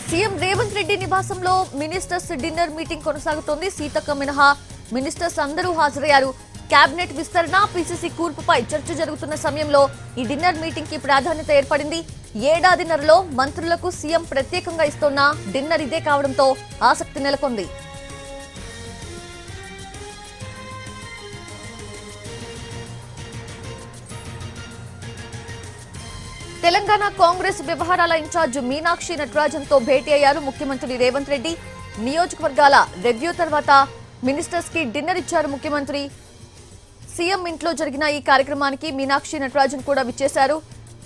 CM Revanth Reddy నివాసంలో ministers dinner meeting కొనసాగుతోంది. సీతక్క మినహా మినిస్టర్స్ అందరూ హాజరయ్యారు. కేబినెట్ విస్తరణ, పీసీసీ కూర్పుపై చర్చ జరుగుతున్న సమయంలో ఈ డిన్నర్ మీటింగ్ కి ప్రాధాన్యత ఏర్పడింది. ఏడాదిన్నరలో మంత్రులకు సీఎం ప్రత్యేకంగా ఇస్తున్న డిన్నర్ ఇదే కావడంతో ఆసక్తి నెలకొంది. తెలంగాణ కాంగ్రెస్ వ్యవహారాల ఇన్ఛార్జ్ మీనాక్షి నటరాజన్ తో భేటీ అయ్యారు ముఖ్యమంత్రి రేవంత్ రెడ్డి. నియోజకవర్గాల రివ్యూ తర్వాత మినిస్టర్స్ కి డిన్నర్ ఇచ్చారు ముఖ్యమంత్రి. సీఎం ఇంట్లో జరిగిన ఈ కార్యక్రమానికి మీనాక్షి నటరాజన్ కూడా విచ్చేశారు.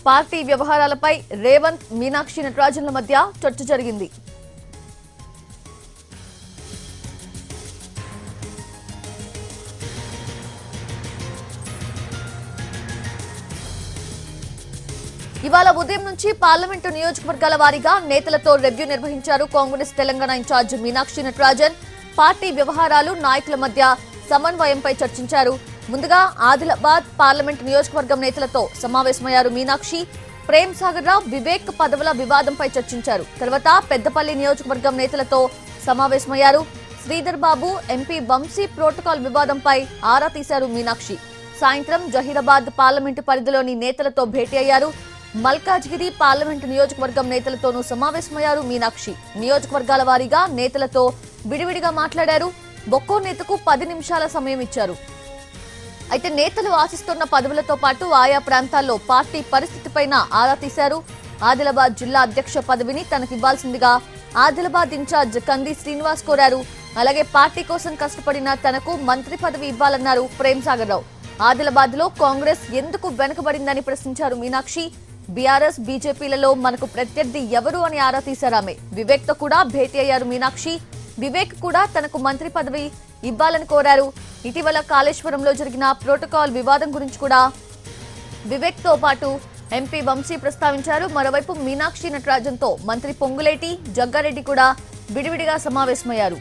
పార్టీ వ్యవహారాలపై రేవంత్, మీనాక్షి నటరాజన్ల మధ్య చర్చ జరిగింది. ఇవాళ ఉదయం నుంచి పార్లమెంటు నియోజకవర్గాల వారీగా నేతలతో రివ్యూ నిర్వహించారు కాంగ్రెస్ తెలంగాణ ఇన్ఛార్జ్ మీనాక్షి నటరాజన్. పార్టీ వ్యవహారాలు, నాయకుల మధ్య సమన్వయంపై చర్చించారు. ముందుగా ఆదిలాబాద్ పార్లమెంటు నియోజకవర్గం నేతలతో సమావేశమయ్యారు మీనాక్షి. ప్రేమ్ సాగర్ రావు, వివేక్ పదవుల వివాదంపై చర్చించారు. తర్వాత పెద్దపల్లి నియోజకవర్గం నేతలతో సమావేశమయ్యారు. శ్రీధర్ బాబు, ఎంపీ వంశీ ప్రోటోకాల్ వివాదంపై ఆరా తీశారు మీనాక్షి. సాయంత్రం జహీరాబాద్ పార్లమెంటు పరిధిలోని నేతలతో భేటీ అయ్యారు. మల్కాజ్గిరి పార్లమెంటు నియోజకవర్గం నేతలతోనూ సమావేశమయ్యారు మీనాక్షి. నియోజకవర్గాల వారీగా నేతలతో విడివిడిగా మాట్లాడారు. ఒక్కో నేతకు 10 నిమిషాల సమయం ఇచ్చారు. అయితే నేతలు ఆశిస్తున్న పదవులతో పాటు ఆయా ప్రాంతాల్లో పార్టీ పరిస్థితిపైన ఆరా తీశారు. ఆదిలాబాద్ జిల్లా అధ్యక్ష పదవిని తనకివ్వాల్సిందిగా ఆదిలాబాద్ ఇన్ఛార్జ్ కంది శ్రీనివాస్ కోరారు. అలాగే పార్టీ కోసం కష్టపడిన తనకు మంత్రి పదవి ఇవ్వాలన్నారు ప్రేమ్ సాగర్ రావు. ఆదిలాబాద్ లో కాంగ్రెస్ ఎందుకు వెనుకబడిందని ప్రశ్నించారు మీనాక్షి. బీఆర్ఎస్, బీజేపీలలో మనకు ప్రత్యర్థి ఎవరు అని ఆరా తీశారామె. వివేక్ తో కూడా భేటీ అయ్యారు మీనాక్షి. వివేక్ కూడా తనకు మంత్రి పదవి ఇవ్వాలని కోరారు. ఇటీవల కాళేశ్వరంలో జరిగిన ప్రోటోకాల్ వివాదం గురించి కూడా వివేక్ తో పాటు ఎంపీ వంశీ ప్రస్తావించారు. మరోవైపు మీనాక్షి నటరాజన్ తో మంత్రి పొంగులేటి, జగ్గారెడ్డి కూడా విడివిడిగా సమావేశమయ్యారు.